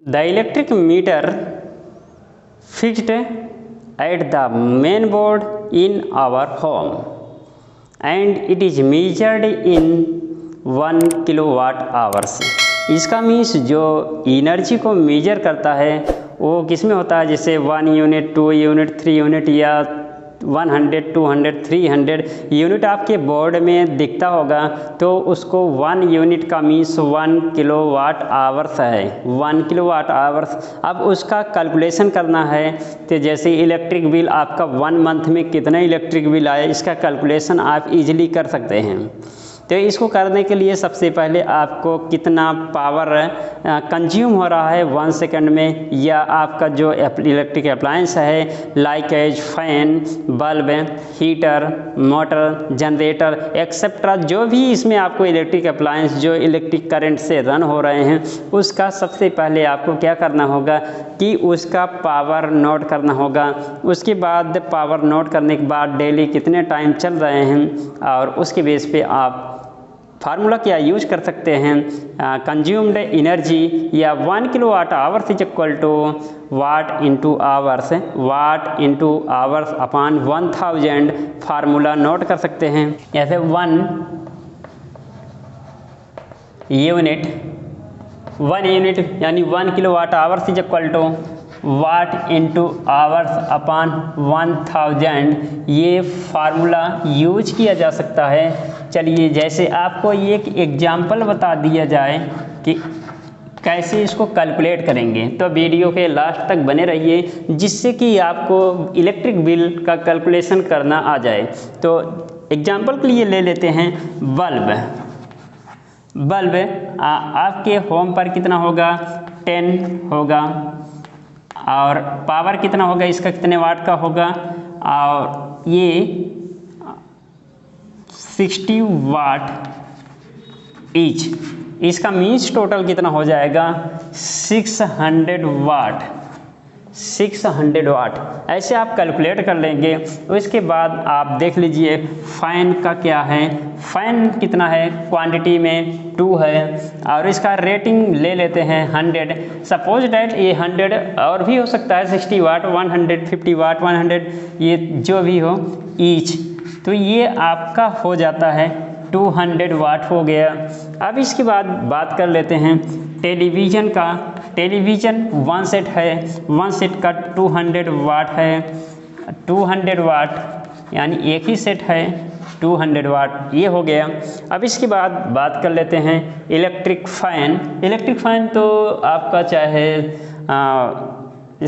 The electric meter fixed at the main board in our home and it is measured in 1 kilowatt hours। इसका means जो energy को major करता है वो किस में होता है, जैसे 1 यूनिट, 2 यूनिट, 3 यूनिट या 100, 200, 300 यूनिट आपके बोर्ड में दिखता होगा, तो उसको 1 यूनिट का मीन्स 1 किलोवाट आवर्स है, 1 किलोवाट आवर्स। अब उसका कैलकुलेशन करना है, तो जैसे इलेक्ट्रिक बिल आपका 1 मंथ में कितना इलेक्ट्रिक बिल आया, इसका कैलकुलेशन आप इजीली कर सकते हैं। तो इसको करने के लिए सबसे पहले आपको कितना पावर कंज्यूम हो रहा है 1 सेकंड में, या आपका जो इलेक्ट्रिक अप्लायंस है like as fan, bulb, heater, motor, generator etcetera, जो भी इसमें आपको इलेक्ट्रिक अप्लायंस जो इलेक्ट्रिक करंट से रन हो रहे हैं, उसका सबसे पहले आपको क्या करना होगा कि उसका पावर नोट करना होगा। उसके बाद पावर नोट करने के बाद डेली कितने टाइम चल रहे हैं, और उसके बेस पे आप फार्मूला क्या यूज कर सकते हैं, कंज्यूम्ड एनर्जी या 1 kilowatt hours is equal to watt into hours, watt into hours upon 1000 formula note कर सकते हैं। जैसे 1 यूनिट यानी 1 kilowatt hours is equal to watt into hours upon 1000, ये फार्मूला यूज किया जा सकता है। चलिए जैसे आपको ये एक एग्जाम्पल बता दिया जाए कि कैसे इसको कैलकुलेट करेंगे, तो वीडियो के लास्ट तक बने रहिए, जिससे कि आपको इलेक्ट्रिक बिल का कैलकुलेशन करना आ जाए। तो एग्जाम्पल के लिए ले लेते हैं बल्ब आपके होम पर कितना होगा, 10 होगा, और पावर कितना होगा इसका, कितने वाट का होगा, और ये 60 वाट ईच। इसका मीन्स टोटल कितना हो जाएगा 600 वाट, 600 वाट। ऐसे आप कैलकुलेट कर लेंगे। उसके बाद आप देख लीजिए फ़ैन का क्या है, फ़ैन कितना है, क्वांटिटी में 2 है, और इसका रेटिंग ले लेते हैं 100। सपोज डैट ये 100 और भी हो सकता है, 60 वाट, 150 वाट, 100, ये जो भी हो ईच, तो ये आपका हो जाता है 200 वाट हो गया। अब इसके बाद बात कर लेते हैं टेलीविज़न का। टेलीविज़न 1 सेट है, 1 सेट का 200 वाट है, 200 वाट यानी एक ही सेट है 200 वाट, ये हो गया। अब इसके बाद बात कर लेते हैं इलेक्ट्रिक फ़ैन। इलेक्ट्रिक फ़ैन तो आपका चाहे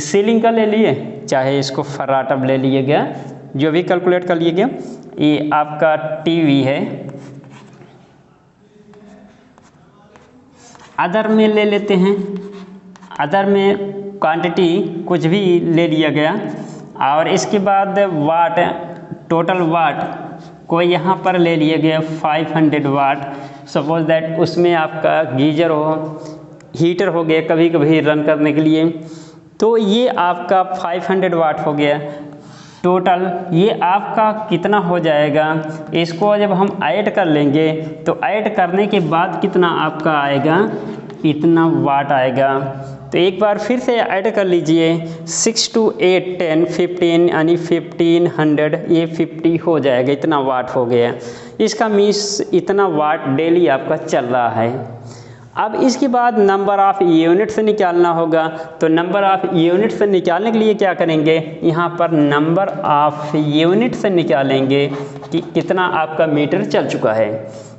सीलिंग का ले लिए, चाहे इसको फर्राटब ले लिए गया, जो भी कैलकुलेट कर लिए गया। ये आपका टीवी है, अदर में ले लेते हैं, अदर में क्वांटिटी कुछ भी ले लिया गया, और इसके बाद वाट, टोटल वाट को यहाँ पर ले लिया गया 500 वाट। सपोज दैट उसमें आपका गीजर हो, हीटर हो गया कभी कभी रन करने के लिए, तो ये आपका 500 वाट हो गया। टोटल ये आपका कितना हो जाएगा, इसको जब हम ऐड कर लेंगे तो ऐड करने के बाद कितना आपका आएगा, इतना वाट आएगा। तो एक बार फिर से ऐड कर लीजिए, 6 to 8 10 15 यानी 1500, ये 50 हो जाएगा, इतना वाट हो गया। इसका मीन्स इतना वाट डेली आपका चल रहा है। अब इसके बाद नंबर ऑफ़ यूनिट से निकालना होगा, तो नंबर ऑफ़ यूनिट से निकालने के लिए क्या करेंगे, यहाँ पर नंबर ऑफ़ यूनिट से निकालेंगे कि कितना आपका मीटर चल चुका है।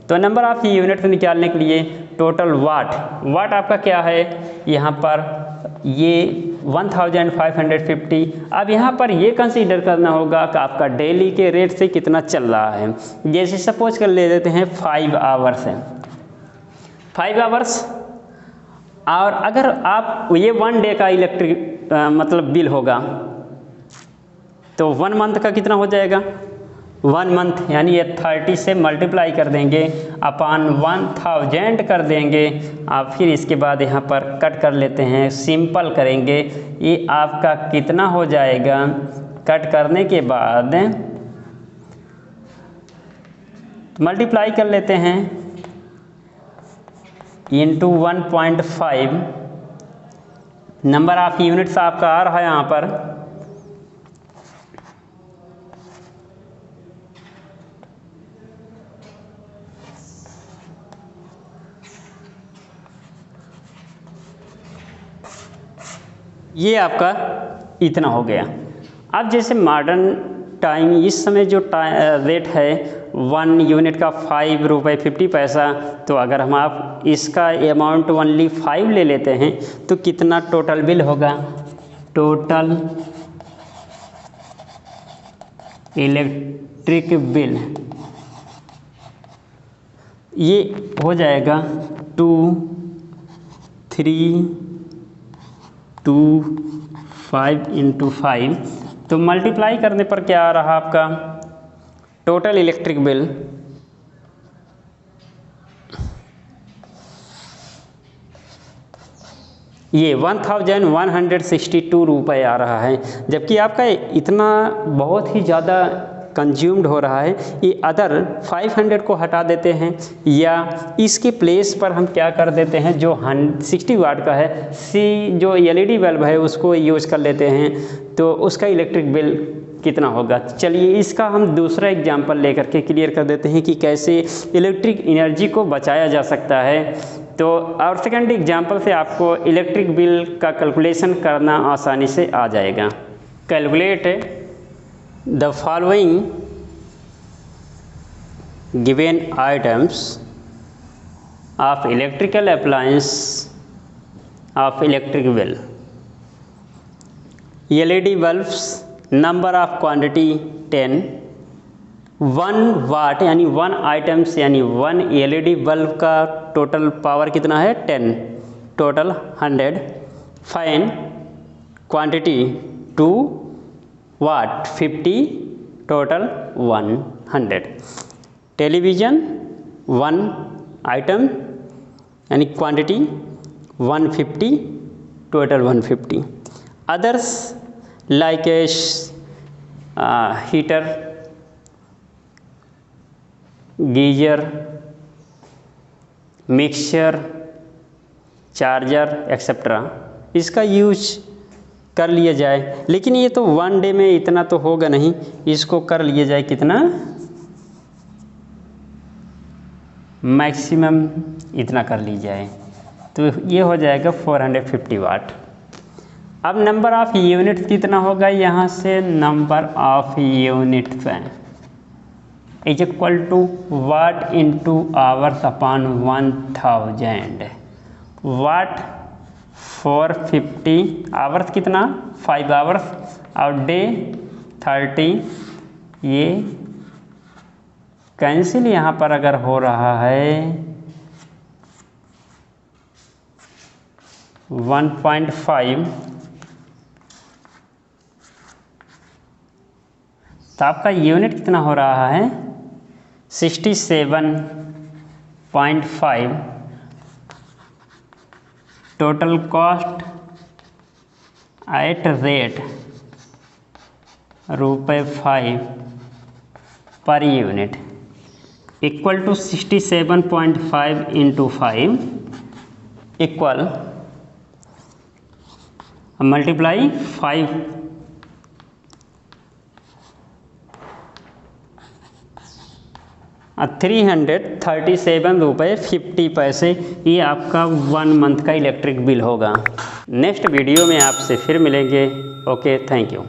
तो नंबर ऑफ़ यूनिट से निकालने के लिए टोटल वाट आपका क्या है, यहाँ पर ये 1550। अब यहाँ पर ये कंसीडर करना होगा कि आपका डेली के रेट से कितना चल रहा है। जैसे सपोज कर ले देते हैं 5 आवर्स है, 5 आवर्स, और अगर आप ये 1 डे का इलेक्ट्रिक मतलब बिल होगा, तो 1 मंथ का कितना हो जाएगा, 1 मंथ यानी ये 30 से मल्टीप्लाई कर देंगे अपॉन 1000 कर देंगे। आप फिर इसके बाद यहाँ पर कट कर लेते हैं, सिंपल करेंगे, ये आपका कितना हो जाएगा, कट करने के बाद मल्टीप्लाई कर लेते हैं इंटू 1.5 नंबर ऑफ यूनिट्स आपका आ रहा है यहाँ पर ये आपका इतना हो गया। अब जैसे मॉडर्न टाइम इस समय जो रेट है 1 यूनिट का 5 रुपये 50 पैसा, तो अगर हम आप इसका अमाउंट ओनली 5 ले लेते हैं तो कितना टोटल बिल होगा? टोटल इलेक्ट्रिक बिल ये हो जाएगा 2 3 2 5 इंटू 5, तो मल्टीप्लाई करने पर क्या आ रहा आपका टोटल इलेक्ट्रिक बिल? ये 1162 रुपये आ रहा है, जबकि आपका इतना बहुत ही ज़्यादा कंज्यूम्ड हो रहा है। ये अदर 500 को हटा देते हैं या इसके प्लेस पर हम क्या कर देते हैं, जो 60 वाट का है जो LED बल्ब है उसको यूज़ कर लेते हैं, तो उसका इलेक्ट्रिक बिल कितना होगा? चलिए इसका हम दूसरा एग्जांपल लेकर के क्लियर कर देते हैं कि कैसे इलेक्ट्रिक एनर्जी को बचाया जा सकता है। तो और सेकेंड एग्जांपल से आपको इलेक्ट्रिक बिल का कैलकुलेशन करना आसानी से आ जाएगा। Calculate the following given items of electrical appliance of electric bill. LED bulbs number of quantity 10, 1 वाट यानी 1 आइटम्स यानी 1 LED बल्ब का टोटल पावर कितना है? 10, टोटल 100। फाइन क्वांटिटी 2 वाट 50, टोटल 100। टेलीविज़न 1 आइटम यानी quantity 150, total 150। Others like a heater, geyser, mixture, charger etcetera, इसका use कर लिया जाए। लेकिन ये तो 1 डे में इतना तो होगा नहीं, इसको कर लिया जाए कितना? मैक्सिमम इतना कर ली जाए, तो ये हो जाएगा 450 वाट। अब नंबर ऑफ यूनिट कितना होगा? यहाँ से number of units is equal to watt into hours upon 1000। Watt 450, hours कितना? 5 आवर्स, और डे 30। ये कैंसिल यहाँ पर अगर हो रहा है 1.5, तो आपका यूनिट कितना हो रहा है? 67.5। Total cost at rate ₹5 per unit equal to 67.5 into 5 equal multiply 5 337 रुपये 50 पैसे। ये आपका 1 मंथ का इलेक्ट्रिक बिल होगा। नेक्स्ट वीडियो में आपसे फिर मिलेंगे। Okay, thank you.